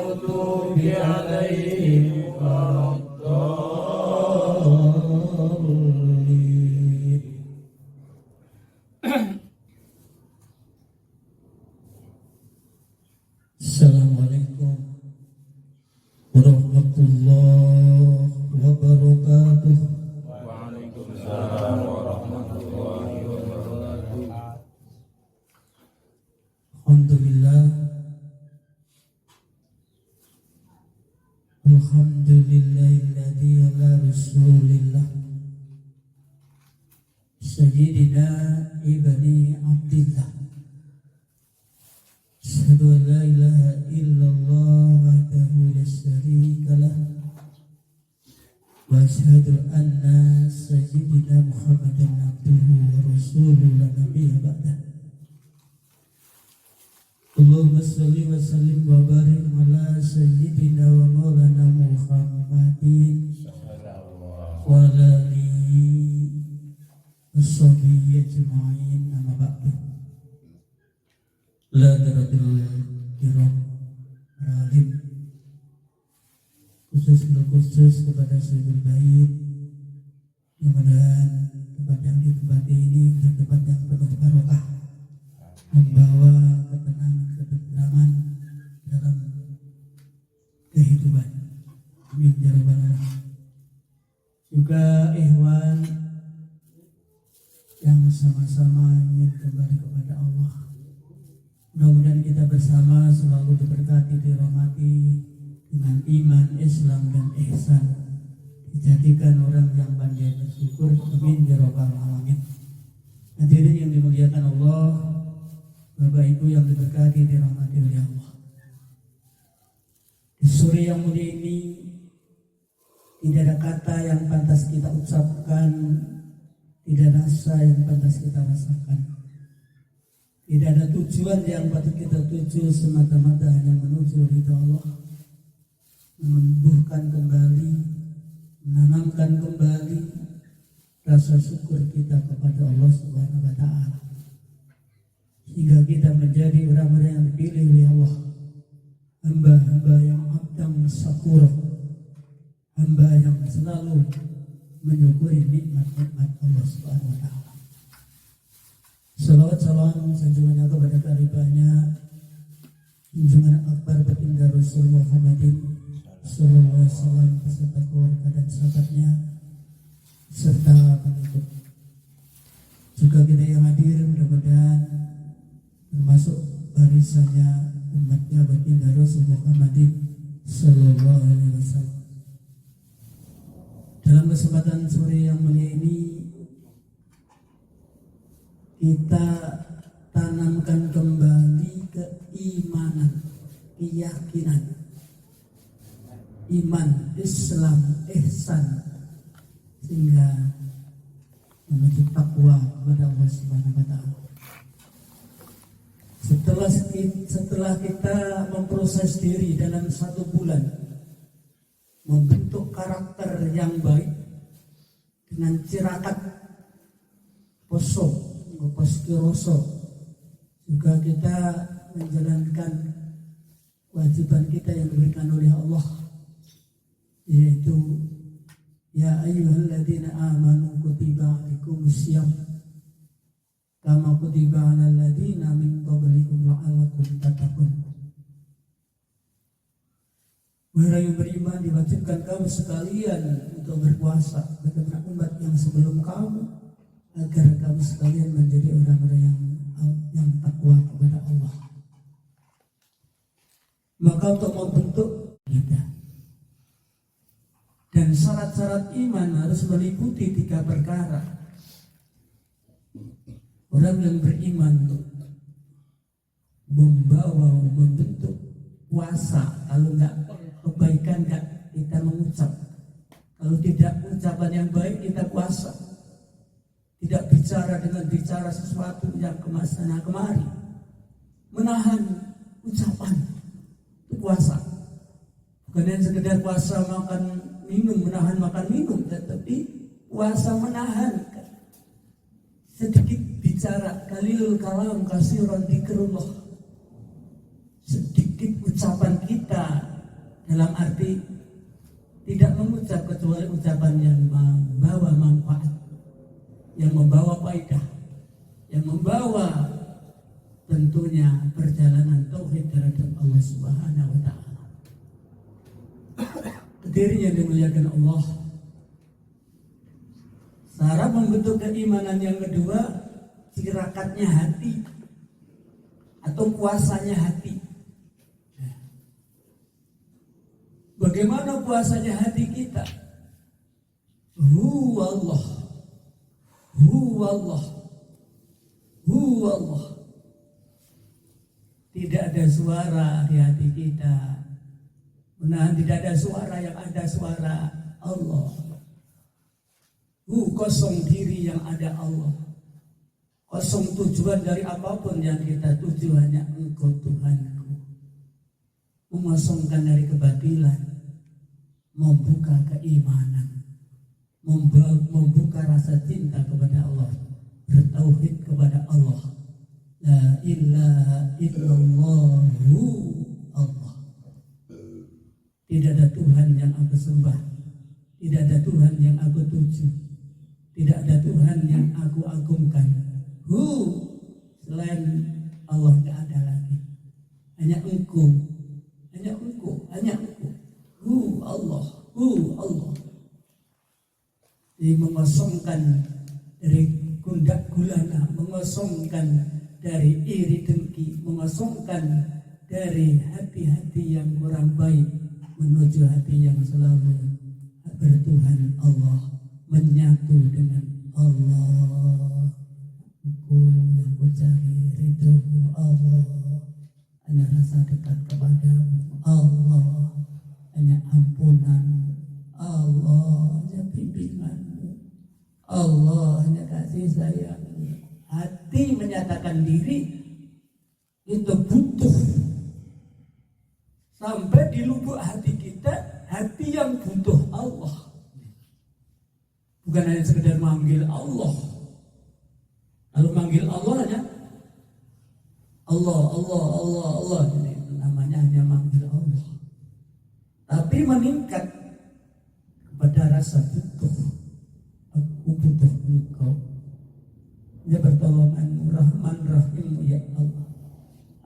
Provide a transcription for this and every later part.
المغضوب عليهم ولا الضالين. Assalamualaikum warahmatullahi wabarakatuh. Waalaikumsalam warahmatullahi wabarakatuh. Alhamdulillah. Alhamdulillahilladzi ala rasulillah Sayyidina ibni Abdillah. Asyhadu an la ilaha illallah wahdahu la syarika lah wa asyhadu anna sayyidina Muhammadan abduhu wa rasuluhu la nabiyya ba'dah. Allahumma sholli wa sallim wa barik ala sayyidina wa maulana Muhammadin wa ala alihi washabihi ajma'in, amma ba'du. La daratul kiram ralim, khusus kepada Sayyidul Bait, mudah-mudahan tempat yang ditempati ini menjadi tempat yang penuh barokah, membawa ketenangan dalam kehidupan. Amin ya rabbal alamin. Juga ikhwan yang sama-sama ingin kembali kepada Allah, mudah-mudahan kita bersama selalu diberkati, dirahmati dengan iman, Islam dan ihsan, dijadikan orang yang pandai bersyukur. Amin ya rabbal alamin. Hadirin yang dimuliakan Allah, Bapak Ibu yang diberkati, dirahmati oleh Allah. Di sore yang mulia ini tidak ada kata yang pantas kita ucapkan, tidak ada rasa yang pantas kita rasakan, tidak ada tujuan yang patut kita tuju semata-mata hanya menuju ridha Allah, menumbuhkan kembali, menanamkan kembali rasa syukur kita kepada Allah Subhanahu wa Ta'ala, hingga kita menjadi orang-orang yang dipilih oleh Allah, hamba-hamba yang abdang syakur, hamba yang selalu menyukuri nikmat-nikmat Allah Subhanahu wa Ta'ala. Salawat salam sanjungannya kepada karibanya junjungan akbar baginda Rasul Muhammadin sallallahu alaihi wasallam beserta keluarga dan sahabatnya serta pengikut. Juga kita yang hadir mudah-mudahan termasuk barisannya umatnya baginda Rasul Muhammadin sallallahu alaihi wasallam. Dalam kesempatan sore yang mulia ini kita tanamkan kembali keimanan, keyakinan, iman, Islam, ihsan, sehingga menuju takwa kepada Allah Subhanahu wa Ta'ala. Setelah kita memproses diri dalam 1 bulan, membentuk karakter yang baik dengan cirakat poso, poskiroso, juga kita menjalankan kewajiban kita yang diberikan oleh Allah, yaitu ya ayyuhalladzina amanu kutiba alaikumussyam kama kutiba alal ladzina min qablikum la'allakum tattaqun. Wahai yang beriman, diwajibkan kamu sekalian untuk berpuasa bagaimana umat yang sebelum kamu, agar kamu sekalian menjadi orang-orang yang takwa kepada Allah. Maka untuk membentuk kita, dan syarat-syarat iman harus meliputi 3 perkara. Orang yang beriman membawa, membentuk puasa, kalau enggak kebaikan enggak kita mengucap, kalau tidak ucapan yang baik kita puasa, tidak bicara dengan bicara sesuatu yang kemasana kemari, menahan ucapan itu puasa. Bukan yang sekedar puasa makan minum, menahan makan minum, tetapi puasa menahan sedikit bicara, qalilul kalam kasiran dzikrullah, sedikit ucapan kita dalam arti tidak mengucap kecuali ucapan yang membawa manfaat, yang membawa faedah, yang membawa tentunya perjalanan tauhid terhadap Allah Subhanahu wa taala. Hadirin yang dimuliakan Allah, cara membentuk keimanan yang kedua, cirakatnya hati atau kuasanya hati. Bagaimana kuasanya hati kita? Huwallah, huwallah, huwallah. Tidak ada suara di hati kita. Nah, tidak ada suara, yang ada suara Allah. Kosong diri, yang ada Allah. Kosong tujuan dari apapun yang kita tuju, hanya Engkau Tuhanku. Mengosongkan dari kebatilan, membuka keimanan, membuka rasa cinta kepada Allah, bertauhid kepada Allah. La ilaha illallahu Allah. Tidak ada Tuhan yang aku sembah, tidak ada Tuhan yang aku tuju, tidak ada Tuhan yang aku agungkan. Selain Allah tidak ada lagi. Hanya Engkau, hanya Engkau, hanya Engkau. Allah, Allah. Jadi mengosongkan dari gundak gulana, mengosongkan dari iri dengki, mengosongkan dari hati-hati yang kurang baik, menuju hati yang selalu bertuhan Allah, menyatu dengan Allah. Aku yang mencari ridhomu Allah, hanya rasa dekat kepadamu Allah, hanya ampunan Allah, hanya bimbinganmu Allah, hanya kasih sayangmu. Hati menyatakan diri itu butuh. Sampai di lubuk hati kita, hati yang butuh Allah. Bukan hanya sekedar manggil Allah. Kalau manggil Allah hanya Allah, Allah, Allah, Allah. Ini namanya hanya manggil Allah. Tapi meningkat kepada rasa butuh. Aku butuh Engkau. Ya pertolonganmu, Rahman Rahimmu, ya Allah.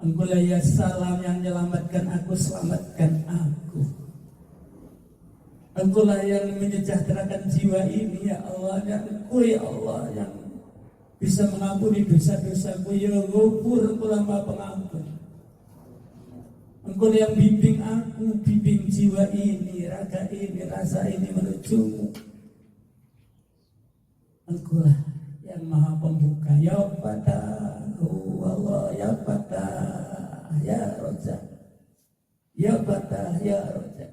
Engkau lah ya salam yang menyelamatkan aku, selamatkan aku. Engkau lah yang menyejahterakan jiwa ini, ya Allah. Ya Engkau, ya Allah, yang bisa mengampuni dosa-dosaku. Ya Ghafur, Engkau lah Maha Pengampun. Engkau yang bimbing aku, bimbing jiwa ini, raga ini, rasa ini menujumu. Engkau lah yang Maha Pembuka. Ya Fatah, Allah, ya Fatah, ya Raja, ya Fatah, ya Raja.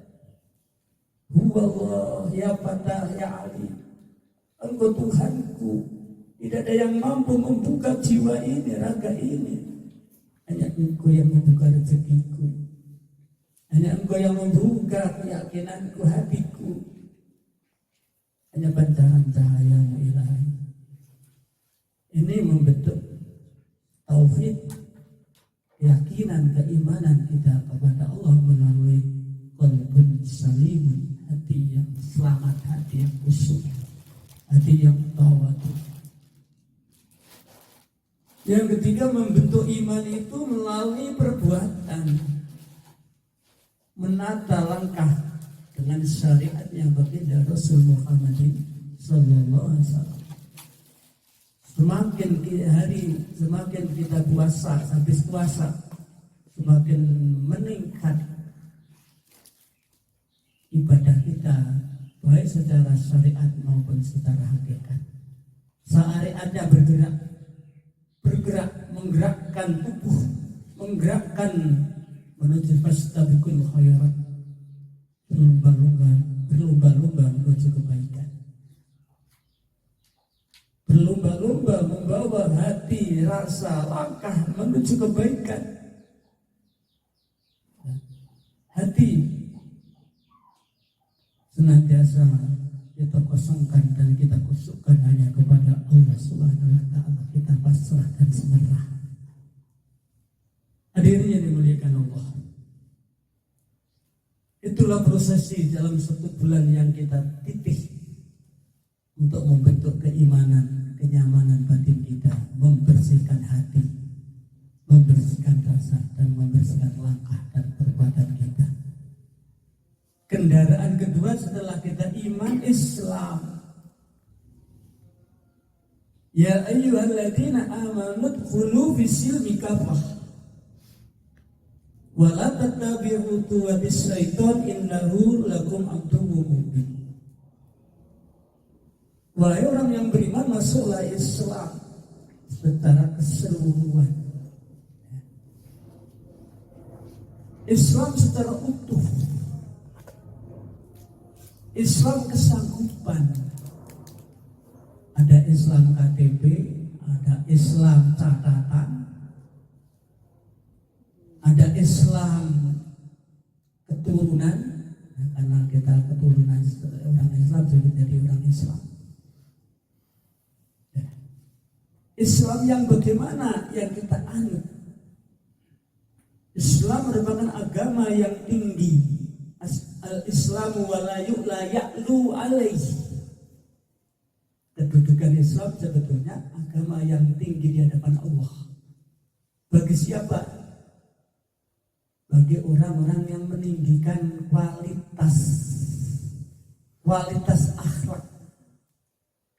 Allah, ya Fatah, ya Ali. Engkau Tuhanku. Tidak ada yang mampu membuka jiwa ini, raga ini. Hanya Engkau yang membuka rezekiku. Hanya Engkau yang membuka keyakinanku, hatiku. Hanya pancaran cahaya-Mu Ilahi. Ini membentuk tauhid, keyakinan, keimanan kita kepada Allah melalui qalbun salimun, hati yang selamat, hati yang khusyuk, hati yang tawadhu. Yang ketiga, membentuk iman itu melalui perbuatan, menata langkah dengan syariat yang baginda Rasul Muhammadin sallallahu alaihi wasallam. Semakin hari, semakin kita puasa, habis puasa, semakin meningkat ibadah kita, baik secara syariat maupun secara hakikat. Syariatnya bergerak, menggerakkan tubuh, menggerakkan menuju fastabiqul khairat, berlomba-lomba menuju kebaikan. Berlomba-lomba membawa hati, rasa, langkah menuju kebaikan. Hati senantiasa kita kosongkan dan kita kusukkan hanya kepada Allah Subhanahu wa ta'ala. Kita pasrah dan semerah. Hadirin yang dimuliakan Allah, Itulah prosesi dalam 1 bulan yang kita titih untuk membentuk keimanan, kenyamanan batin kita, membersihkan hati, membersihkan rasa, dan membersihkan langkah dan perbuatan kita. Kendaraan kedua setelah kita iman, Islam. Ya ayyuhalladzina amanu dkhulu fis-silmi kafah wa la tattabi'u khutuwatis syaitan innahu lakum aduwwun mubin. Wahai orang yang beriman, masuklah Islam secara keseluruhan. Islam secara utuh. Islam kesanggupan. Ada Islam KTP, ada Islam catatan, ada Islam keturunan, karena kita keturunan orang Islam jadi orang Islam. Islam yang bagaimana yang kita anut? Islam merupakan agama yang tinggi. Al-Islamu wala ya'lu alaihi. Kedudukan Islam sebetulnya agama yang tinggi di hadapan Allah. Bagi siapa? Bagi orang-orang yang meninggikan kualitas akhlak,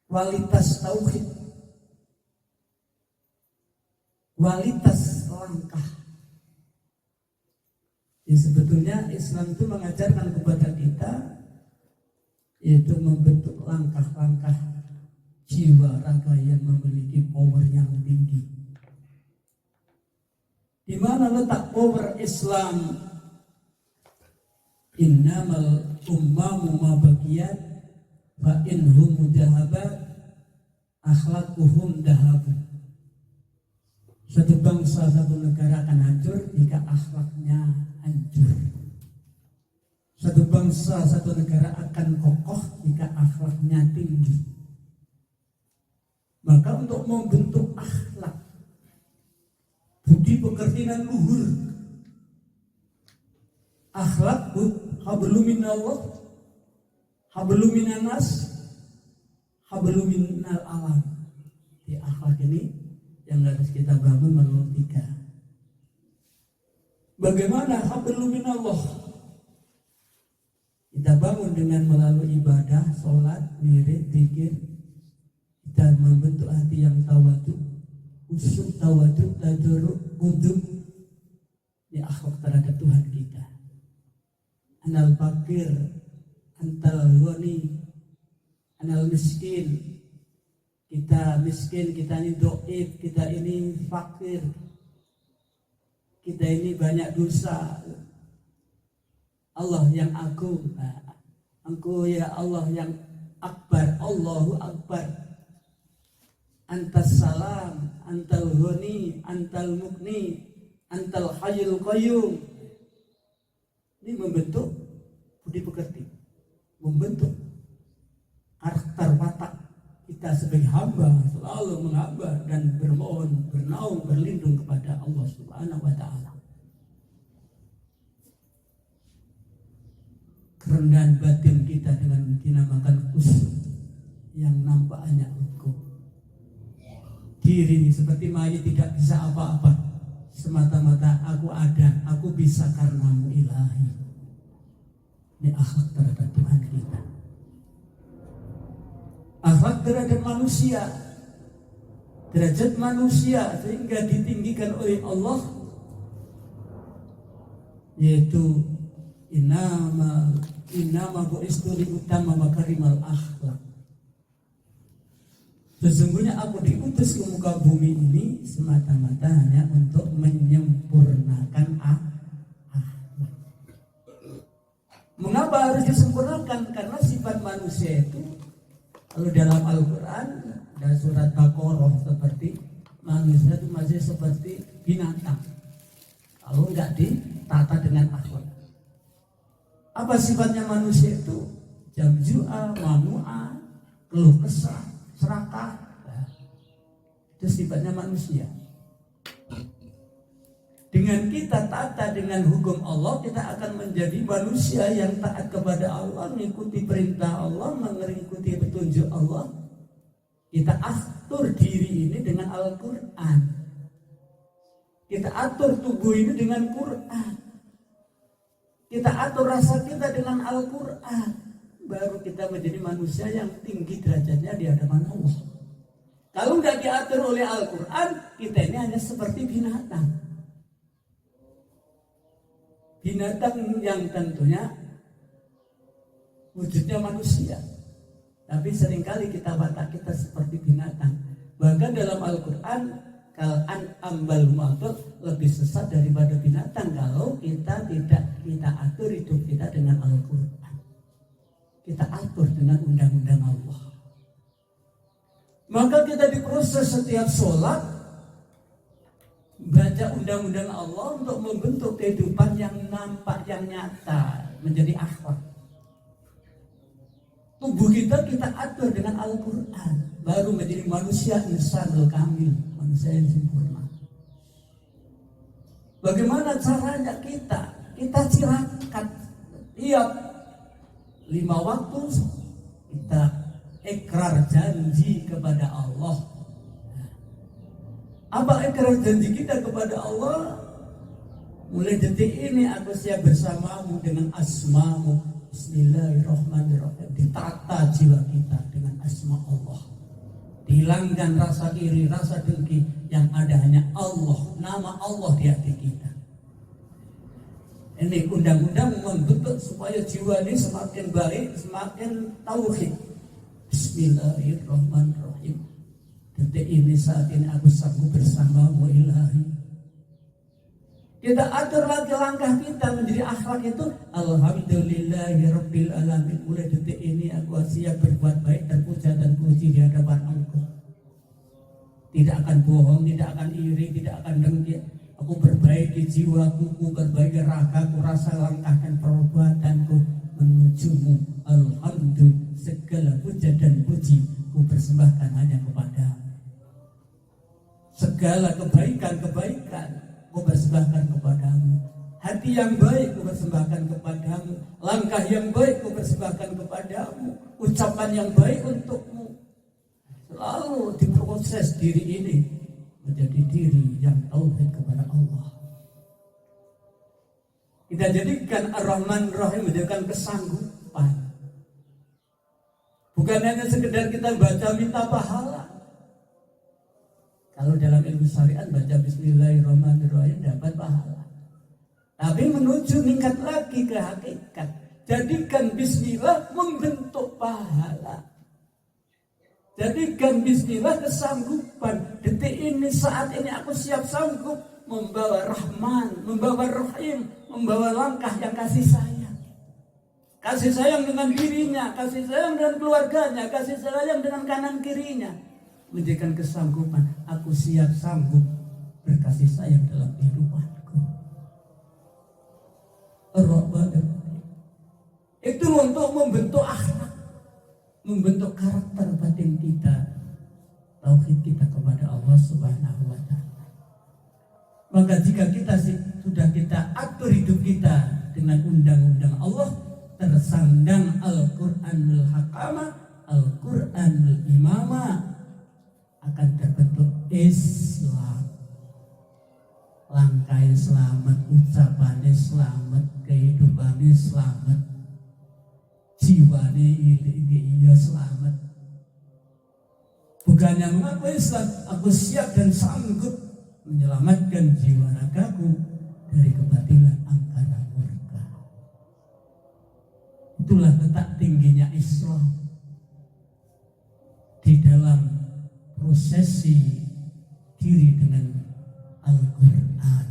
kualitas tauhid, kualitas langkah. Ya, sebetulnya Islam itu mengajarkan kepada kita yaitu membentuk langkah-langkah jiwa raga yang memiliki power yang tinggi. Di mana letak power Islam? Innamal ummamu ma baqiyat fa inhum dahabat akhlaquhum dahabu. Satu bangsa, satu negara akan hancur jika akhlaknya hancur. Satu bangsa, satu negara akan kokoh jika akhlaknya tinggi. Maka untuk membentuk akhlak, budi pekerti dan luhur, akhlak hablum minallah, hablum minanas, hablum minal alam. Di akhlak ini yang harus kita bangun melalui 3. Bagaimana hablum minallah? Kita bangun dengan melalui ibadah, sholat, wirid, zikir. Kita membentuk hati yang tawadhu, khusyuk, tawadhu, tadarruk, qudub. Ya, akhlak terhadap Tuhan kita. Anal fakir, antal ghani, anal miskin. Kita miskin, kita ini dhaif, kita ini fakir, kita ini banyak dosa. Allah yang agung, Engkau ya Allah yang akbar, Allahu akbar. Antas salam, antal ghani, antal mukni, antal hayyul qayyum. Ini membentuk budi pekerti, membentuk karakter watak kita sebagai hamba, selalu menghamba dan bermohon, bernaung, berlindung kepada Allah Subhanahu wa ta'ala. Kerendahan batin kita dengan dinamakan khusyuk yang nampak hanya Engkau. Diri seperti mayat tidak bisa apa-apa, semata-mata aku ada, aku bisa karenamu ilahi. Ini akhlak terhadap Tuhan kita. Akhlak terhadap manusia, derajat manusia sehingga ditinggikan oleh Allah, yaitu innama bu'istu li'utamma makarimal akhlak. Sesungguhnya aku diutus ke muka bumi ini semata-mata hanya untuk menyempurnakan akhlak. Mengapa harus disempurnakan? Karena sifat manusia itu, kalau dalam Al-Quran dan surat Baqarah, seperti manusia itu masih seperti binatang kalau enggak ditata dengan akhlak. Apa sifatnya manusia itu? Jamju'a, manu'a, keluh kesah, serakah. Itu sifatnya manusia. Dengan kita tata dengan hukum Allah, kita akan menjadi manusia yang taat kepada Allah, mengikuti perintah Allah, mengikuti petunjuk Allah. Kita atur diri ini dengan Al-Quran. Kita atur tubuh ini dengan Quran. Kita atur rasa kita dengan Al-Quran. Baru kita menjadi manusia yang tinggi derajatnya di hadapan Allah. Kalau nggak diatur oleh Al-Quran, kita ini hanya seperti binatang. Binatang yang tentunya wujudnya manusia, tapi seringkali kita watak kita seperti binatang. Bahkan dalam Al-Quran, kal'an'am bal ma'dud, lebih sesat daripada binatang kalau kita tidak kita atur hidup kita dengan Al-Quran. Kita atur dengan undang-undang Allah. Maka kita diproses setiap sholat baca undang-undang Allah untuk membentuk kehidupan yang nampak, yang nyata, menjadi akhlak. Tubuh kita atur dengan Al-Quran, baru menjadi manusia insanul kamil, manusia yang sempurna. Bagaimana caranya kita cirakat tiap 5 waktu kita ikrar janji kepada Allah. Apa ikrar janji kita kepada Allah? Mulai detik ini aku siap bersamamu dengan asmamu. Bismillahirrahmanirrahim. Ditata jiwa kita dengan asma Allah. Dihilangkan rasa iri, rasa dengki. Yang ada hanya Allah, nama Allah di hati kita. Ini undang-undang membentuk supaya jiwa ini semakin baik, semakin tauhid. Bismillahirrahmanirrahim. Detik ini, saat ini aku sanggup bersamamu ilahi. Kita atur lagi langkah kita menjadi akhlak itu. Alhamdulillahirabbil alamin. Mulai detik ini aku siap berbuat baik, terpuja dan puji di hadapan Engkau. Tidak akan bohong, tidak akan iri, tidak akan dengki. Aku perbaiki jiwaku, aku perbaiki ragaku, rasa langkah dan perbuatanku menujumu. Alhamdulillah, segala puja dan puji ku persembahkan hanya kepadamu. Segala kebaikan ku persembahkan kepadamu. Hati yang baik ku persembahkan kepadamu. Langkah yang baik ku persembahkan kepadamu. Ucapan yang baik untukmu. Selalu diproses diri ini menjadi diri yang tauhid kepada Allah. Kita jadikan Ar-Rahman Ar-Rahim, menjadikan kesanggupan. Bukan hanya sekedar kita baca minta pahala. Kalau dalam ilmu syariat baca Bismillahirrahmanirrahim dapat pahala. Tapi menuju meningkat lagi ke hakikat. Jadikan Bismillah membentuk pahala. Jadikan Bismillah kesanggupan. Detik ini, saat ini aku siap sanggup membawa Rahman, membawa Rahim, membawa langkah yang kasih sayang. Kasih sayang dengan dirinya, kasih sayang dengan keluarganya, kasih sayang dengan kanan kirinya. Menjadikan kesanggupan, aku siap sanggup berkasih sayang dalam kehidupanku. Itu untuk membentuk akhlak, membentuk karakter batin kita, tauhid kita kepada Allah Subhanahu wa Ta'ala. Maka jika kita sudah kita atur hidup kita dengan undang-undang Allah, tersandang Al-Qur'anul Hakamah, Al-Qur'anul Imamah, akan terbentuk Islam. Langkah selamat, ucapannya selamat, kehidupannya selamat, jiwanya iya selamat. Bukannya mengaku Islam, aku siap dan sanggup menyelamatkan jiwa ragaku dari kebatilan angkara murka. Itulah letak tingginya Islam di dalam prosesi diri dengan Al-Quran.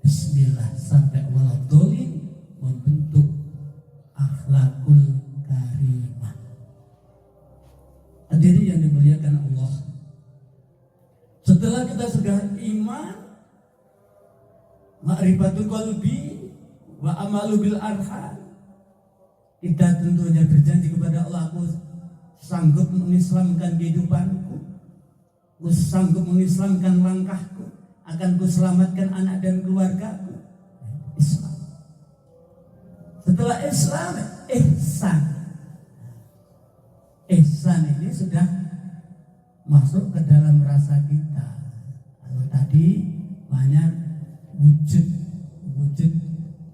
Bismillah sampai waladolin, membentuk akhlakul karimah. Hadirin yang dimuliakan Allah, setelah kita sudah iman, ma'rifatul qalbi wa amalu bil arham, kita tentunya berjanji kepada Allah, aku sanggup mengislamkan kehidupanku, aku sanggup mengislamkan langkahku, akan kuselamatkan anak dan keluargaku. Islam. Setelah Islam, ihsan. Ihsan ini sudah masuk ke dalam rasa kita. Kalau tadi banyak wujud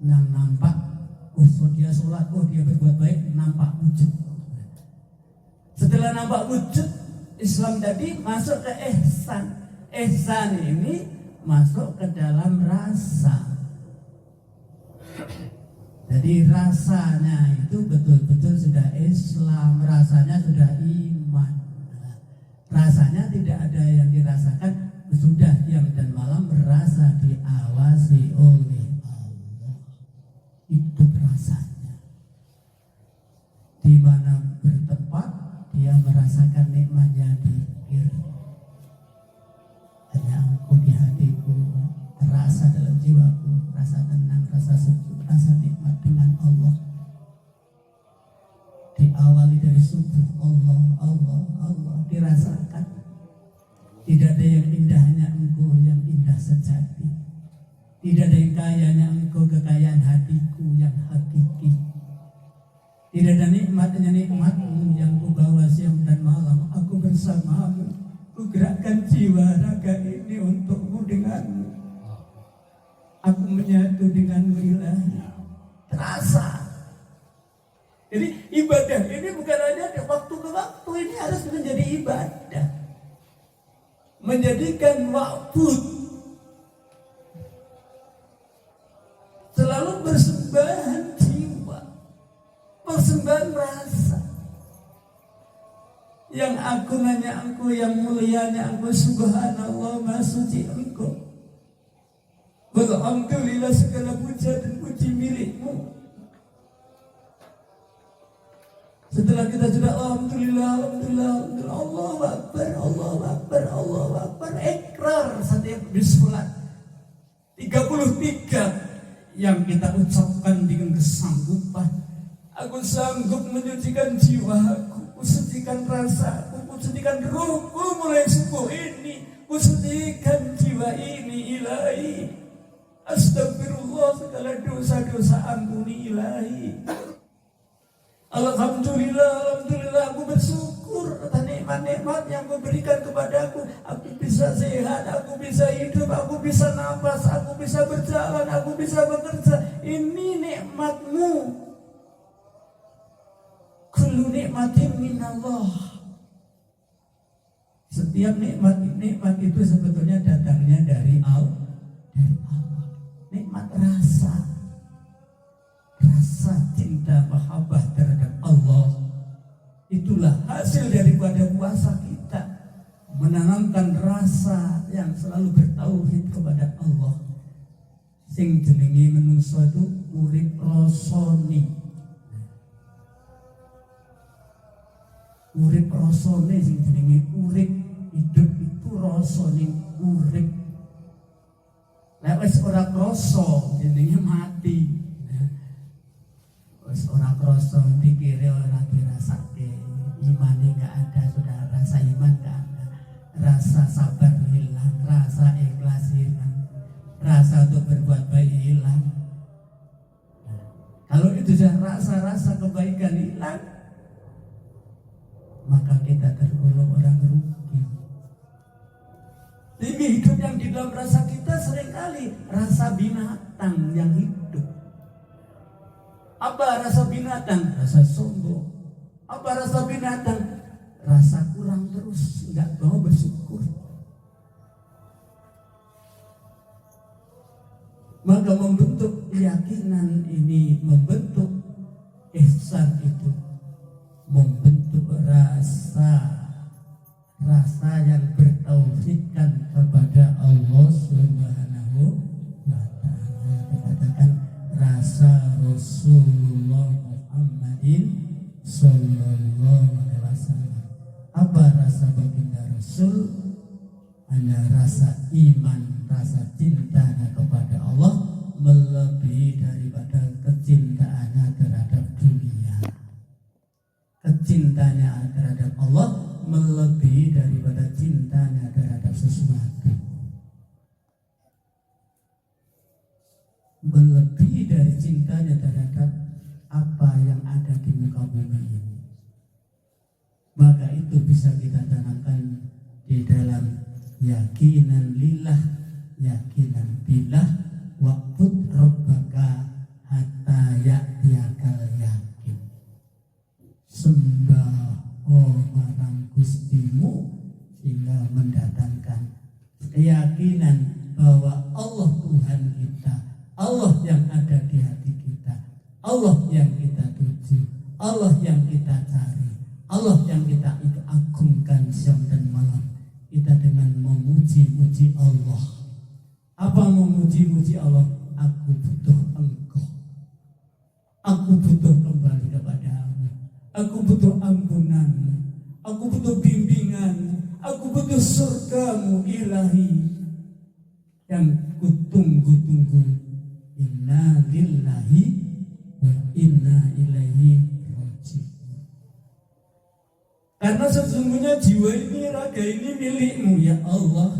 yang nampak. Oh dia sholat, oh dia berbuat baik, nampak wujud. Setelah nampak wujud, Islam tadi masuk ke ihsan. Ihsan ini masuk ke dalam rasa. Jadi rasanya itu betul-betul sudah Islam, rasanya sudah iman. Rasanya tidak ada yang dirasakan, sudah siang dan malam merasa diawasi oleh Allah. Itu rasanya. Di mana bertempat dia merasakan nikmatnya dzikir. Hanya Engkau di hatiku, rasa dalam jiwaku, rasa tenang, rasa sejuk, rasa nikmat dengan Allah. Diawali dari subuh, Allah, Allah, Allah, dirasakan. Tidak ada yang indahnya Engkau, yang indah sejati. Tidak ada yang kayanya Engkau, kekayaan hatiku yang hakiki. Tidak ada nikmatnya nikmatmu yang ku bawa siang dan malam. Aku bersamamu, ku gerakkan jiwa raga ini untukmu denganmu. Aku menyatu denganmu ilahi. Terasa. Jadi ibadah ini bukan hanya waktu ke waktu, ini harus menjadi ibadah. Menjadikan waktu selalu persembahan jiwa, persembahan rasa. Yang agungannya Engkau, yang mulianya Engkau, subhanallah, maha suci Engkau. Alhamdulillah, segala puja dan puji milikmu. Setelah kita sudah alhamdulillah, alhamdulillah, alhamdulillah, Allahu Akbar, Allahu Akbar, Allahu Akbar, ikrar setiap bismillah 33 yang kita ucapkan dengan kesanggupan. Aku sanggup menyucikan jiwaku, kusucikan rasaku, kusucikan ruhku mulai subuh ini, kusucikan jiwa ini ilahi. Astagfirullah, segala dosa-dosa ampuni ilahi. Alhamdulillah, alhamdulillah, aku bersyukur atas nikmat-nikmat yang Kau berikan kepadaku. Aku bisa sehat, aku bisa hidup, aku bisa nafas, aku bisa berjalan, aku bisa bekerja. Ini nikmat-Mu. Kullu nikmatin minallah. Setiap nikmat itu sebetulnya datangnya dari Allah. Nikmat rasa cinta mahabbah terhadap Allah. Itulah hasil daripada puasa kita, menanamkan rasa yang selalu bertauhid kepada Allah. Sing jenenge menungso itu urip rasane. Urip rasane sing jenenge urip, hidup itu rasane urip. Lek wis ora krasa jenenge mati. Wis ora krasa pikire ora dirasake, imane gak ada, sudah rasa iman gak ada, rasa sabar hilang, rasa ikhlas hilang, rasa untuk berbuat baik hilang. Kalau itu sudah rasa kebaikan hilang, maka kita tergolong orang rugi. Jadi hidup yang di dalam rasa kita seringkali rasa binatang yang hidup. Apa rasa binatang? Rasa sombong. Apa rasa binatang? Rasa kurang terus, nggak mau bersyukur. Maka membentuk keyakinan ini, membentuk ihsan itu, membentuk rasa yang bertauhidkan kepada Allah Subhanahu wa Ta'ala. Dikatakan rasa Rasulullah Muhammadin sallallahu alaihi wasallam. Apa rasa baginda Rasul? Hanya rasa iman, rasa cintanya kepada Allah melebihi daripada kecintaannya terhadap dunia. Kecintaannya terhadap Allah melebihi daripada cintanya terhadap sesuatu. inti dari cintanya terhadap apa yang ada di muka bumi ini. Maka itu bisa kita tanamkan di dalam yakinan lillah, yakinan billah, wa'bud rabbaka hatta ya'tiyakal yakin. Sembah marang Gustimu sehingga mendatangkan keyakinan bahwa Allah Tuhan kita, Allah yang ada di hati kita, Allah yang kita tuju, Allah yang kita cari, Allah yang kita agungkan siang dan malam. Kita dengan memuji-muji Allah. Apa memuji-muji Allah? Aku butuh Engkau. Aku butuh kembali kepadamu. Aku butuh ampunanmu. Aku butuh bimbinganmu. Aku butuh surgamu ilahi. Yang kutunggu-tunggu. Inna lillahi wa inna ilaihi raji'un. Karena sesungguhnya jiwa ini, raga ini milikmu ya Allah.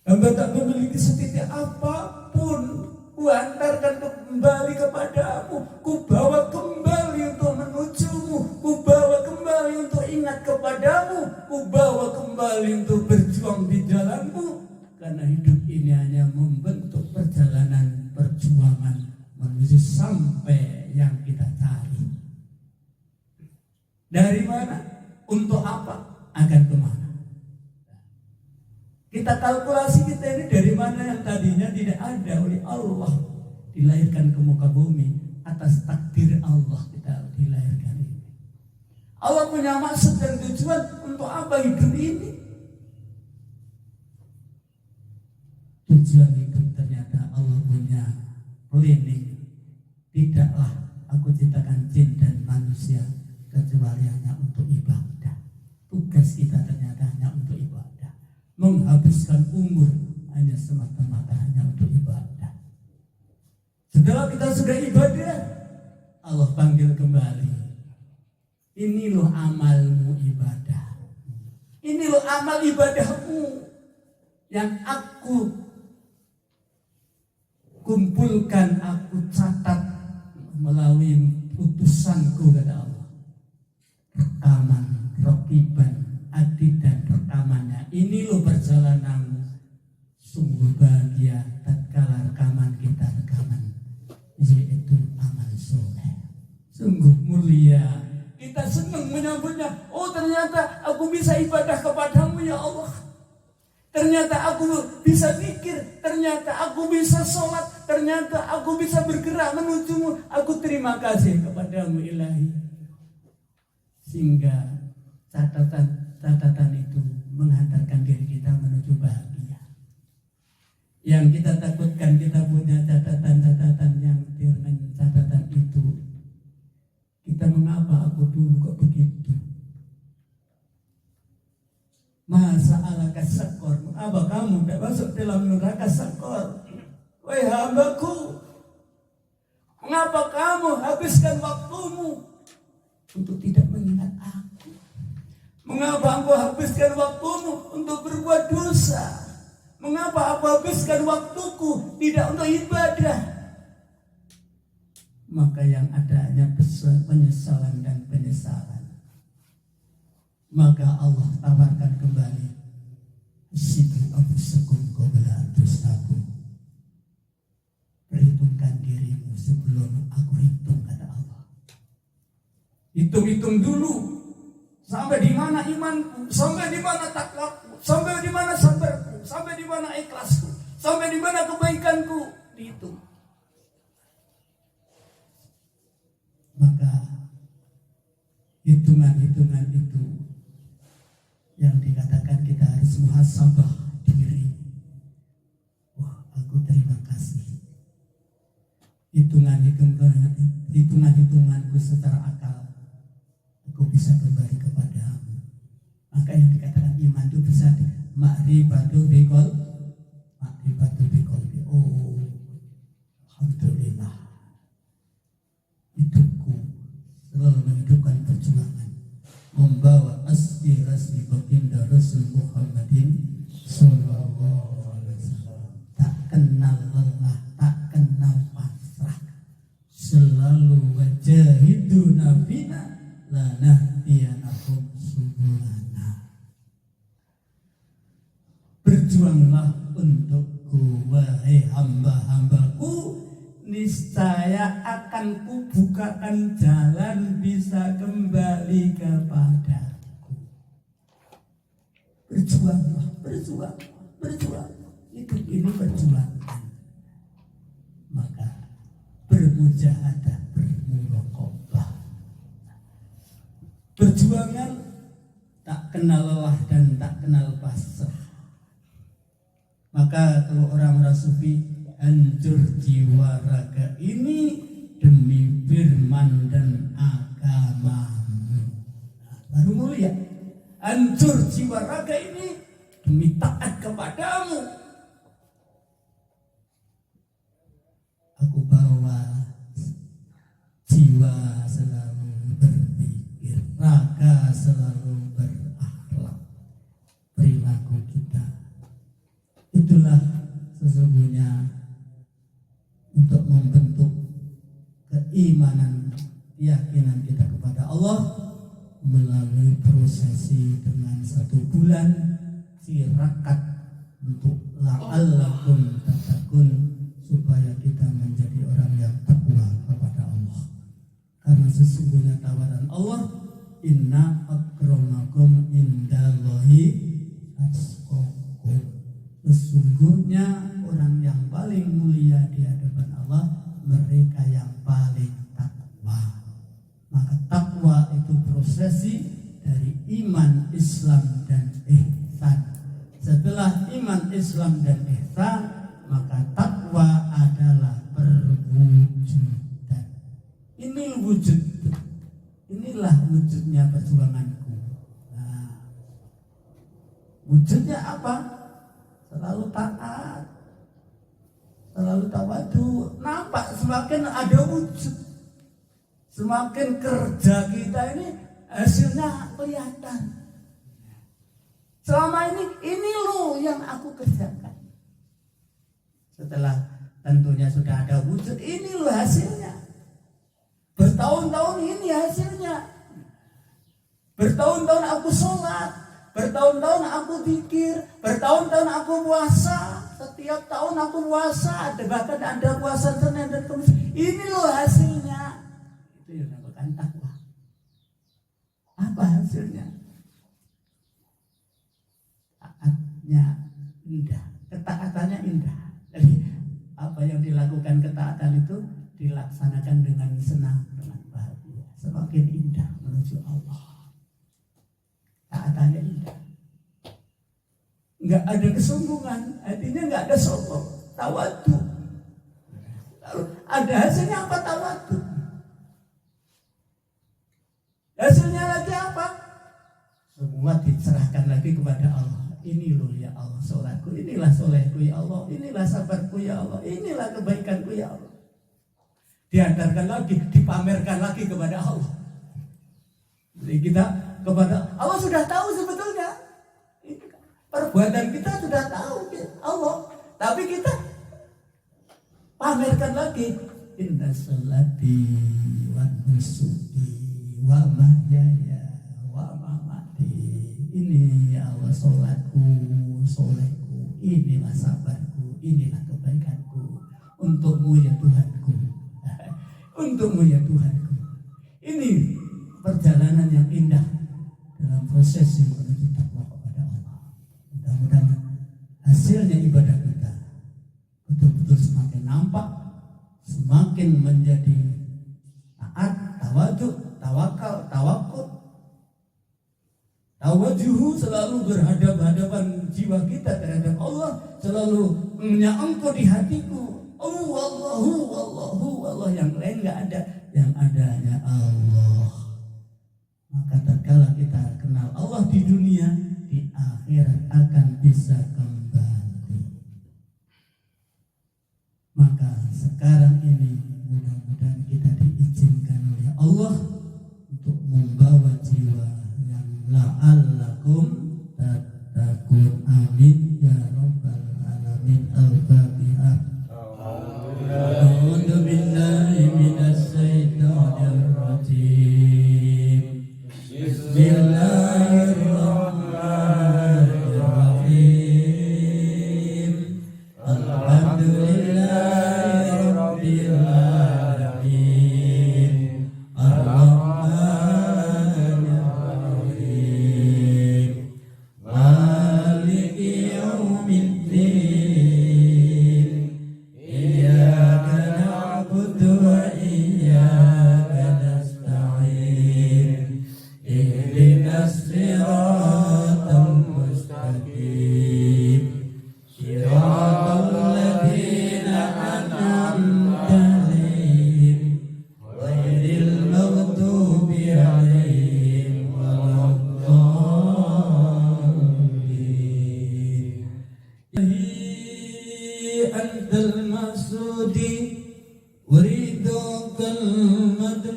Hamba tak memiliki setitik apapun. Ku antarkan kembali kepadamu. Ku bawa kembali untuk menujumu. Ku bawa kembali untuk ingat kepadamu. Ku bawa kembali untuk berjuang di jalanmu. Karena hidup ini hanya membentuk perjalanan perjuangan menuju sampai yang kita cari. Dari mana? Untuk apa? Akan kemana? Kita kalkulasi kita ini dari mana yang tadinya tidak ada oleh Allah. Dilahirkan ke muka bumi atas takdir Allah kita dilahirkan ini. Allah punya maksud dan tujuan untuk apa hidup ini? Tujuan hidup ternyata Allah punya planning. Tidaklah aku ciptakan jin dan manusia kecuali hanya untuk ibadah. Tugas kita ternyata hanya untuk ibadah. Menghabiskan umur hanya semata-mata hanya untuk ibadah. Setelah kita sudah ibadah, Allah panggil kembali. Ini loh amalmu ibadah. Ini loh amal ibadahmu yang aku kumpulkan, aku catat melalui putusanku kata Allah. Rekaman, rokiban, adid dan rekamannya. Ini loh perjalananmu. Sungguh bahagia tatkala rekaman kita rekaman, yaitu amal soleh. Sungguh mulia. Kita senang menyambutnya. Oh ternyata aku bisa ibadah kepadamu ya Allah. Ternyata aku bisa zikir. Ternyata aku bisa sholat. Ternyata aku bisa bergerak menujumu. Aku terima kasih kepadamu ilahi. Sehingga catatan itu menghantarkan diri kita menuju bahagia. Yang kita takutkan kita punya catatan-catatan yang dengan catatan itu kita mengapa aku dulu kok begitu? Masa alaka sakor, mengapa kamu tidak masuk dalam neraka sakor? Wahai hambaku, mengapa kamu habiskan waktumu untuk tidak mengingat aku? Mengapa engkau habiskan waktumu untuk berbuat dosa? Mengapa aku habiskan waktuku tidak untuk ibadah? Maka yang ada hanya penyesalan dan penyesalan. Maka Allah tawarkan kembali. Situ anfusakum qabla tusakum. Perhitungkan dirimu sebelum aku hitung kata Allah. Hitung-hitung dulu. Sampai di mana imanku, sampai di mana takwaku, sampai di mana sabarku, sampai di mana ikhlasku, sampai di mana kebaikanku, dihitung. Maka hitungan-hitungan itu yang dikatakan kita harus muhasabah diri. Wah, aku terima kasih. Hitunganku secara akal, aku bisa kembali kepadamu. Maka yang dikatakan iman itu bisa ma'rifatu biqol. Oh, alhamdulillah. Hidupku selalu menghidupkan perjuangan, membawa aspirasi baginda Rasul Muhammadin sallallahu alaihi wasallam. Tak kenal lelah, tak kenal selalu wajahiduna bina lanahdiyanakum subulana. Berjuanglah untukku wahai hamba-hambaku, niscaya akan kubukakan jalan bisa kembali kepadaku. Berjuanglah, berjuang. Hidup ini perjuangan. Maka bermujahadah, bermuraqabah. Perjuangan tak kenal lelah dan tak kenal pasrah. Maka kalau orang-orang sufi, hancur jiwa raga ini demi firman dan agamamu. Baru mulia. Hancur jiwa raga ini demi taat kepadamu. Aku bawa jiwa selalu berpikir, raga selalu berakhlak. Perilaku kita itulah sesungguhnya untuk membentuk keimanan, keyakinan kita kepada Allah melalui prosesi dengan 1 bulan tirakat untuk la'allakum tattaqun, supaya kita menjadi orang yang takwa kepada Allah. Karena sesungguhnya tawaran Allah, inna akramakum indallahi atqakum. Sesungguhnya orang yang paling mulia di hadapan Allah mereka yang paling takwa. Maka takwa itu prosesi dari iman, Islam, dan ihsan. Setelah iman, Islam, dan ihsan, maka takwa adalah perwujudan. Ini wujud, inilah wujudnya perjuanganku. Nah, wujudnya apa? Selalu taat, selalu tawadu. Nampak semakin ada wujud, semakin kerja kita ini hasilnya kelihatan. Selama ini loh yang aku kerjakan. Setelah tentunya sudah ada wujud, ini loh hasilnya. Bertahun-tahun ini hasilnya. Bertahun-tahun aku sholat, bertahun-tahun aku zikir, bertahun-tahun aku puasa. Setiap tahun aku puasa, bahkan ada puasa Senin dan Kamis. Ini loh hasilnya. Itu yang dinamakan takwa. Apa hasilnya? Taatnya indah, ketaatannya indah. Jadi apa yang dilakukan ketaatan itu dilaksanakan dengan senang, dengan bahagia, semakin indah menuju Allah. Taatannya indah, nggak ada kesombongan, artinya nggak ada sombong, tawadu. Lalu ada hasilnya apa? Tawadu. Hasilnya lagi apa? Semua diserahkan lagi kepada Allah. Ini loh ya Allah sholatku, inilah solehku ya Allah, inilah sabarku ya Allah, inilah kebaikanku ya Allah. Diantarkan lagi, dipamerkan lagi kepada Allah. Jadi kita kepada Allah sudah tahu sebetulnya. Perbuatan kita sudah tahu Allah, tapi kita pamerkan lagi. Inna sholati wa nusuki wa mahyaya wa mamati. Ini ya Allah sholatku, solehku, inilah sabarku, inilah kebaikanku. Untukmu ya Tuhanku, untukmu ya Tuhanku. Ini perjalanan yang indah dalam proses menuju takwa kepada Allah. Mudah-mudahan hasilnya ibadah kita betul-betul semakin nampak, semakin menjadi taat, tawadhu, tawakal, tawakul. Tawajuhu, selalu berhadap-hadapan jiwa kita terhadap Allah, selalu punya engkau di hatiku. Allah, yang lain nggak ada, yang ada hanya Allah. Maka tatkala kita kenal Allah di dunia, di akhirat akan bisa kembali. Maka sekarang ini mudah-mudahan kita diizinkan oleh Allah untuk membawa jiwa la'allakum tattaqun. Amin ya rabbal alamin. Al-Fatihah. A'udzu billahi minas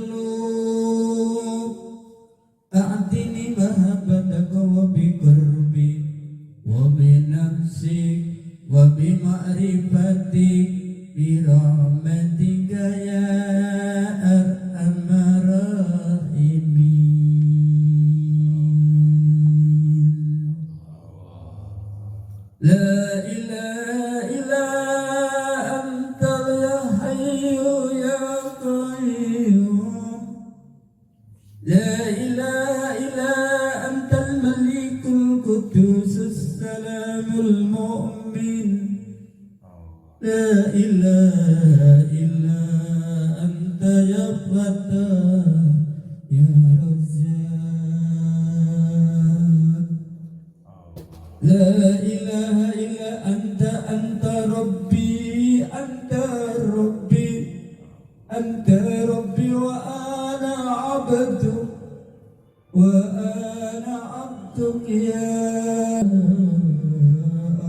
المطلوب أعطني محبتك وبقربي وبنفسك وبمعرفتك برحمتك يا أرحم الراحمين. لا إله إلا أنت يا حي يا قيوم. لا إله إلا أنت الملك القدوس السلام المؤمن. لا إله إلا أنت يا فتاح يا رزاق. لا إله إلا أنت ربي أنت ربي أنت ربي وأنا عبدك يا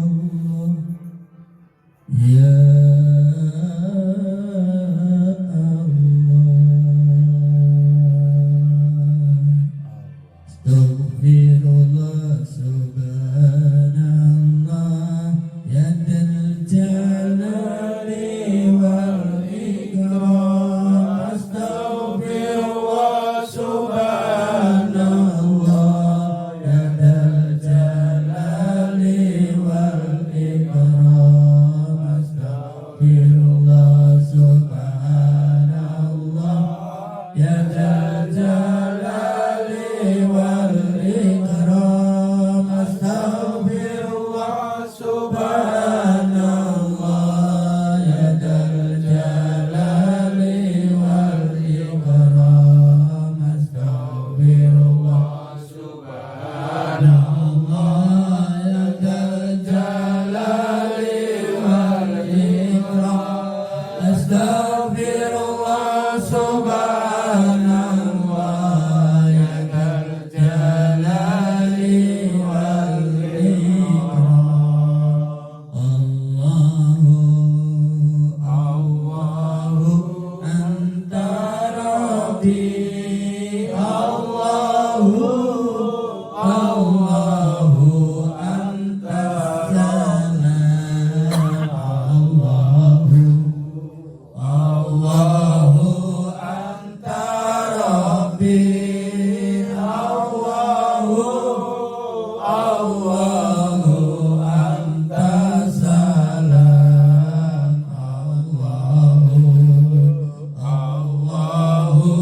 الله يا Astaghfirullah subhanallah ya dzal jalali wal ikram. Astaghfirullah subhanallah ya dzal jalali wal ikram. Astaghfirullah subhanallah ya dzal jalali wal ikram. Astaghfirullah subhanallah ya dzal jalali wal ikram. Astaghfirullah subhanallah ya dzal jalali wal ikram. Astaghfirullah subhanallah ya dzal jalali wal ikram. Allahu anta rabbi. Allahu anta salam. Allahu anta rabbi. Allahu anta salam. Allahu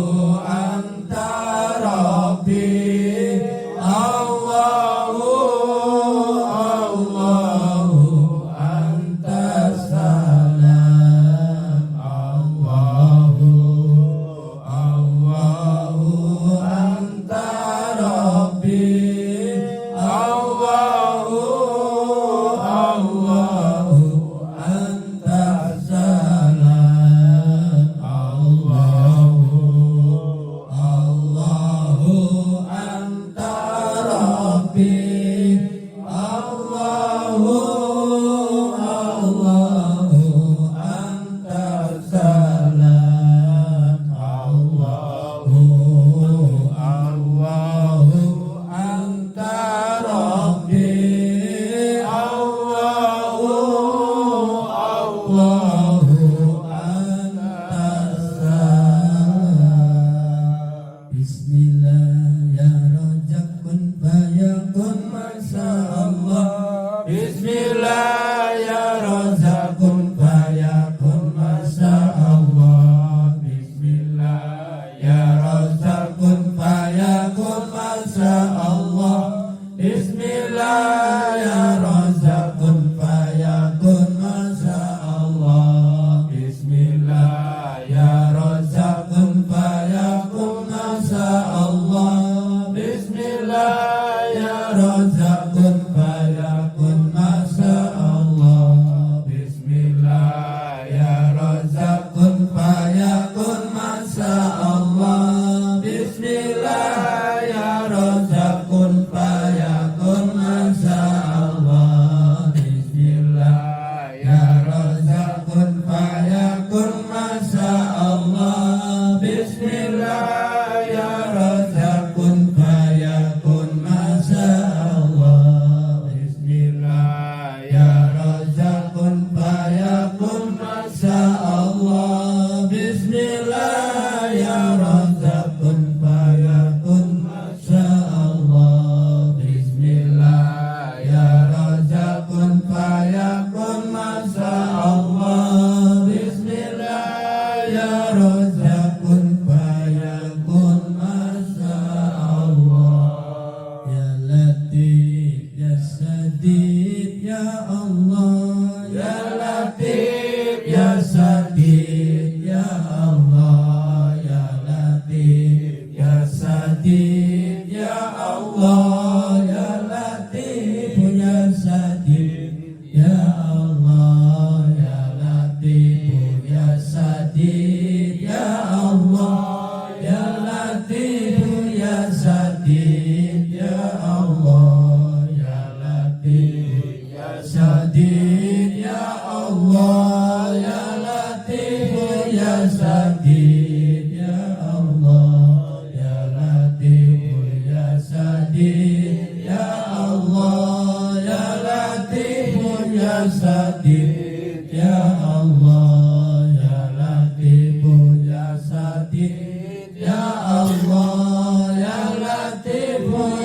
Bismillah ya Razzaq kun fayakun Masya Allah. Bismillah ya Razzaq kun fayakun Masya Allah. Bismillah ya Razzaq kun fayakun Masya Allah. Ya Latif ya Sadid ya Allah. Ya Latif ya Sadid ya Allah. Ya Latif ya Sadid ya Allah. Ya Latif ya Sadid ya Allah. Ya Latif ya Sadid ya Allah. Ya Latif ya Sadid ya Allah. Ya Latif ya Sadid ya Allah. Ya Latif ya Sadid ya Allah. Ya Latif ya Sadid ya Allah. Ya Latif ya Sadid ya Allah. Ya Latif ya Sadid ya Allah. Ya Latif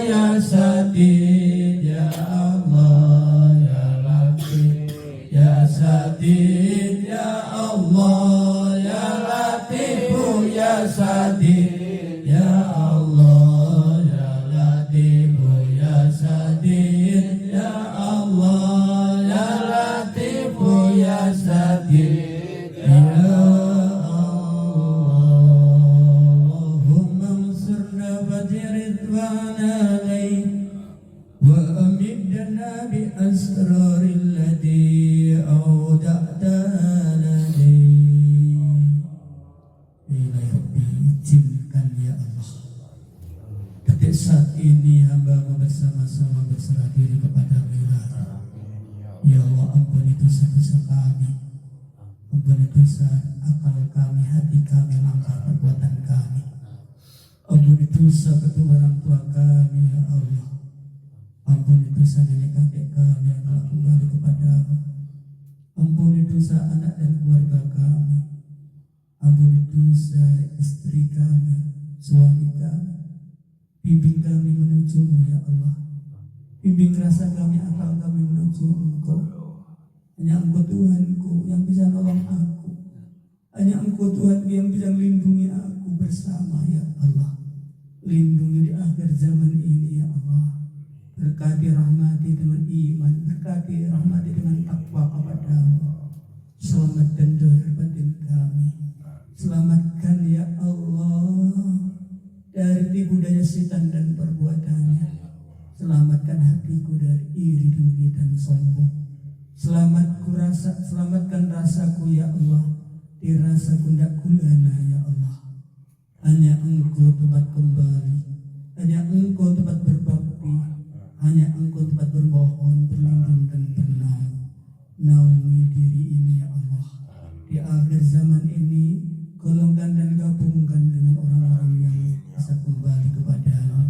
ya Sadid ya Allah. Ya Latif ya Sadid ya Allah. Ya Latif ya Sadid ya Allah. Ya Latif ya Sadid ya Allah. Ya Latif ya Sadid ya Allahumma ansurna ridwana alaih wa amidna bi asraril ladhi awda'tana Ilahi Rabbi, izinkan ya Allah detik saat ini hamba bersama-sama berserah diri kepada Allah. Ya Allah, ampuni dosa-dosa kami, ampuni dosa akal kami, hati kami, langkah perbuatan kami, ampuni dosa kedua orang tua kami ya Allah, ampuni dosa nenek kakek kami yang telah kembali kepadamu, ampuni dosa anak dan keluarga kami, ampuni dosa istri kami, suami kami, bimbing kami menuju-Mu ya Allah, bimbing rasa kami, akal kami menuju Engkau. Hanya Engkau Tuhanku yang bisa nolong aku, hanya Engkau Tuhanku yang bisa melindungi aku bersama ya Allah. Lindungi di akhir zaman ini ya Allah. Berkati rahmati dengan iman, berkati rahmati dengan takwa kepadamu. Selamatkan zahir batin kami, selamatkan ya Allah dari tipu daya setan dan perbuatannya. Selamatkan hatiku dari iri, dengki dan sombong. Selamatkan rasaku ya Allah, dirasaku ndak gulana ya Allah. Hanya Engkau tempat kembali, hanya Engkau tempat berbakti, hanya Engkau tempat bermohon, berlindung dan bernaung. Naungi diri ini ya Allah. Di akhir zaman ini, golongkan dan gabungkan dengan orang-orang yang bisa kembali kepada-Mu.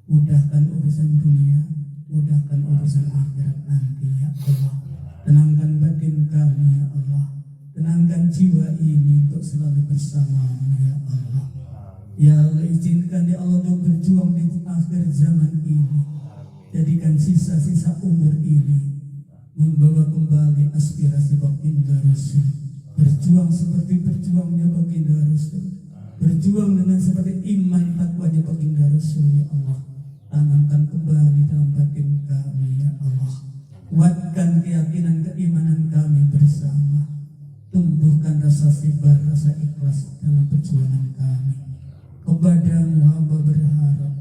Mudahkan urusan dunia, mudahkan urusan akhirat nanti ya Allah. Tenangkan batin kami ya Allah, tenangkan jiwa ini untuk selalu bersama-Mu ya Allah. Ya Allah, izinkan ya Allah untuk berjuang di akhir zaman ini. Jadikan sisa-sisa umur ini membawa kembali aspirasi baginda Rasul. Berjuang seperti berjuangnya baginda Rasul, berjuang dengan seperti iman takwanya baginda Rasul ya Allah. Tanamkan kembali dalam batin kami ya Allah. Kuatkan keyakinan keimanan kami bersama. Tumbuhkan rasa sabar, rasa ikhlas dalam perjuangan kami. Kepadamu hamba berharap,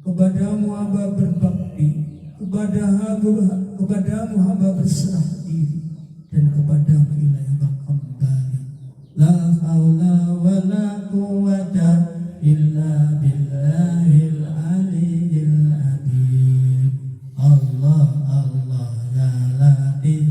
kepadamu hamba berbakti, kepadamu hamba berserah diri, dan kepadamu ilahi hamba kembali. La haula wa la quwwata illa billahil aliyyil azim. Allah Allah ya Latif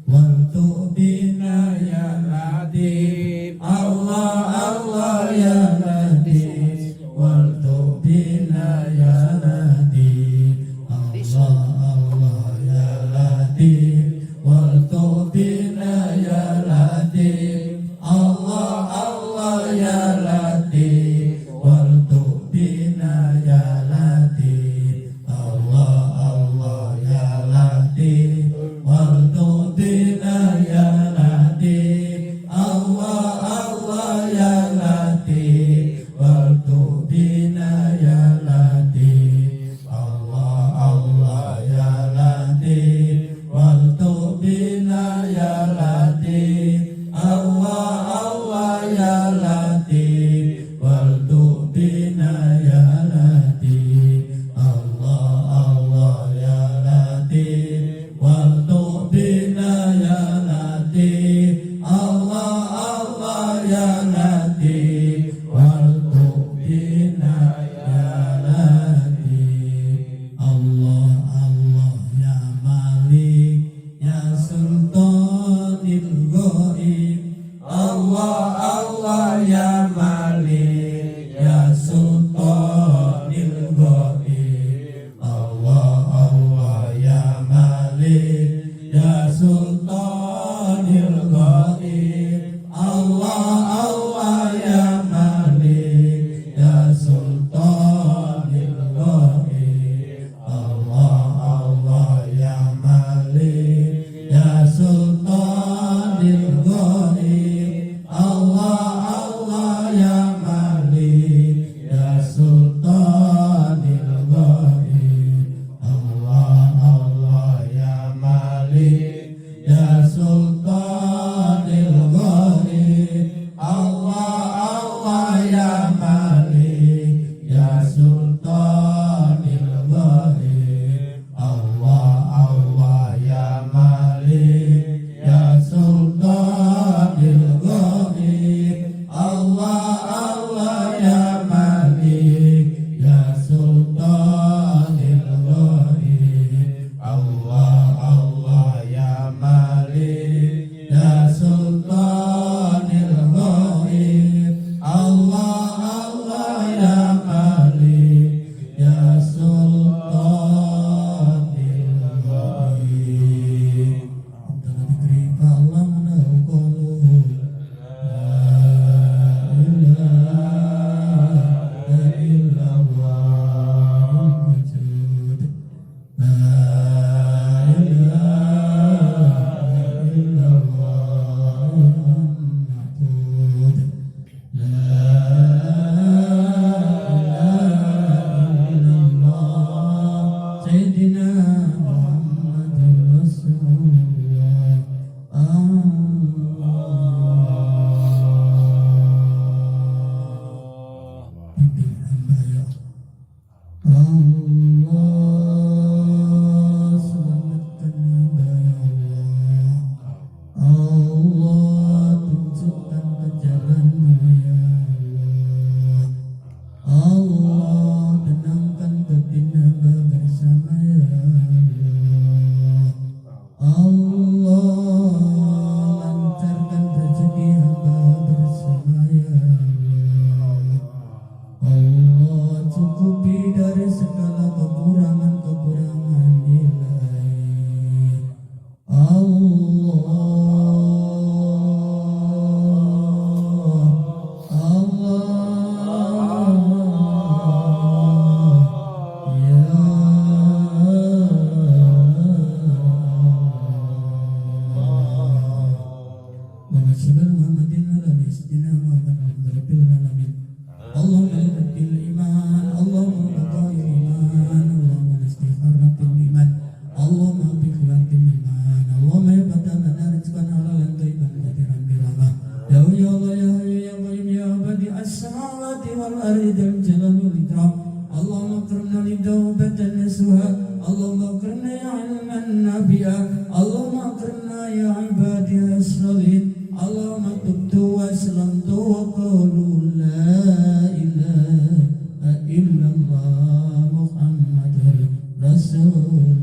wal tu'bina ya Latif. Allah Allah ya Latif wal tu'bina ya Latif. Allah Allah ya Latif wal tu'bina ya Latif. Allah Allah ya Al-Tu'bina ya Latif. Allah Allah ya Malik ya Sultanil Ghaib. Allah Allah ya Malik ya Sultanil Ghaib. Allah Allah ya Malik ya Sultanil Ghaib. Allah Allah ya Malik ya Sultanil Ghaib. Allah Allah ya Malik ya Sultanil Ghaib. Allah Allah ya Malik ya Sultanil Ghaib. Allah Allah ya Malik ya Sultanil Ghaib. Allah Allah ya Malik ya Sultanil Ghaib. Allah Allah ya Malik ya Sultanil Ghaib. Allah Allah ya Malik ya Sultanil Ghaib. Allah Allah ya Malik ya Sultanil Ghaib. Allah Allah ya Malik ya Sultanil Ghaib. Antara dikripa Allah menangkolu. La ilaha illallah wujud. La ilaha illallah wujud. La ilaha illallah Sayyidina Muhammadur Rasulullah. Pimpin hamba ya Allah, selamatkan hamba ya Allah. Allah, tunjukkan jalanmu ya Allah. Allah, tenangkan batin hamba bersama ya Allah. Allah, lancarkan rezeki hamba bersama ya Allah. Allah, cukupi dari segala kekurangan-kekurangan ilahi. Allah, Allah, ya Muhammad sallallahu alaihi wasallam. Allahumma al iman, Allahumma qada'il iman, Allahumma istighfaratil iman, Allahumma biqulatil iman, Allahumma ibadana rizqan halalan thayyiban kathiran birahmah. Ya Allah ya Hayyu ya Qayyum ya Badi as-samawati wal ardi dzal jalali wal ikram. Allahumma akrimna li tawbatan nasuha, Allahumma akrimna ya ilman nafi'a, Allahumma akrimna ya ibadi as-salihin. Allahumma tubtu wa aslamtu wa qulu la ilaha illallah Muhammadur Rasulullah.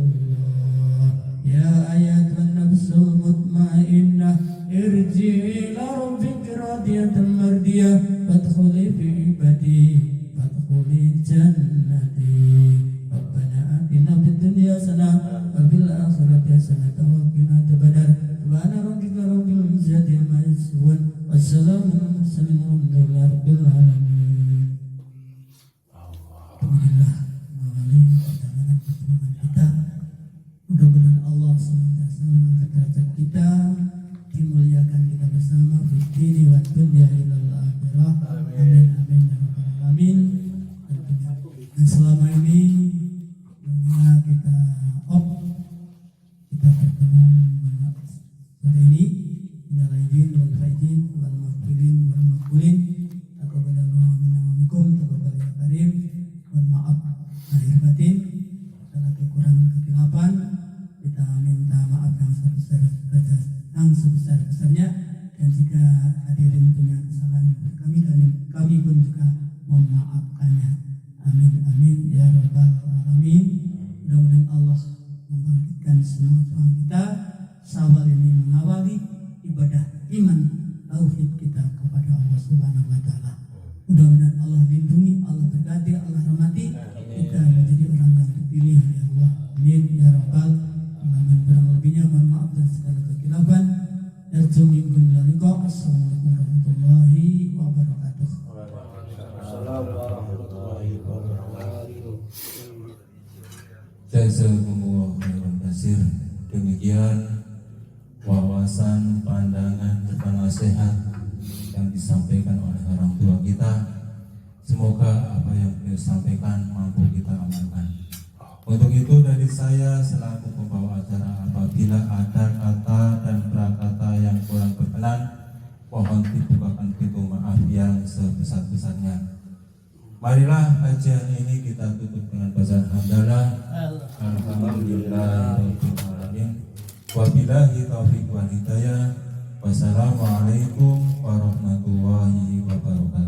Ya ayatan nafsul mutmainnah irji ila rabbika radiyatan mardiyah fadkhuli fi ibadi fadkhuli jannati. Rabbana atina fid dunya hasanah wa fil akhirati hasanah wa qina adzabannar. Subhana rabbika rabbil izzati amma yasifun. Wassalamu ala mursalin walhamdulillahi rabbil alamin. Alhamdulillah mengawali perjalanan kita. Mudah-mudahan Allah senantiasa mengangkat derajat kita, dimuliakan kita bersama fid dini wad dunya ilal akhirah. Amin amin ya rabbal alamin. Dan selama ini kita kita bertemu sore ini minal aidin wal faizin wal maqbilin wal maqbulin. Taqabbalallahu minna wa minkum taqabbal ya karim. Mohon maaf lahir batin segala kekurangan kekhilapan. Kita minta maaf yang sebesar-besarnya, dan jika hadirin punya kesalahan kami pun juga memaafkannya. Amin amin ya rabbal alamin. Mudah-mudahan Allah membangkitkan semua kita. Syawal ini mengawali ibadah iman tauhid kita kepada Allah Subhanahu wa taala. Mudah-mudahan Allah lindungi, Allah berkati, Allah rahmati kita menjadi orang yang terpilih ya Allah. Amin ya rabbal alamin. Kurang lebihnya mohon maaf dan segala kekhilafan. Assalamualaikum warahmatullahi wabarakatuh. Jazakumullah khairan katsir. Demikian wawasan, pandangan, serta nasihat yang disampaikan oleh orang tua kita. Semoga apa yang beliau sampaikan mampu kita amalkan. Untuk itu dari saya selaku pembawa acara, apabila ada kata dan prakata yang kurang berkenan, mohon dibukakan pintu maaf yang sebesar-besarnya. Marilah kajian ini kita tutup dengan bacaan hamdalah. Alhamdulillahirabbil alamin. Wabillahi taufiq wal hidayah. Wassalamualaikum warahmatullahi wabarakatuh.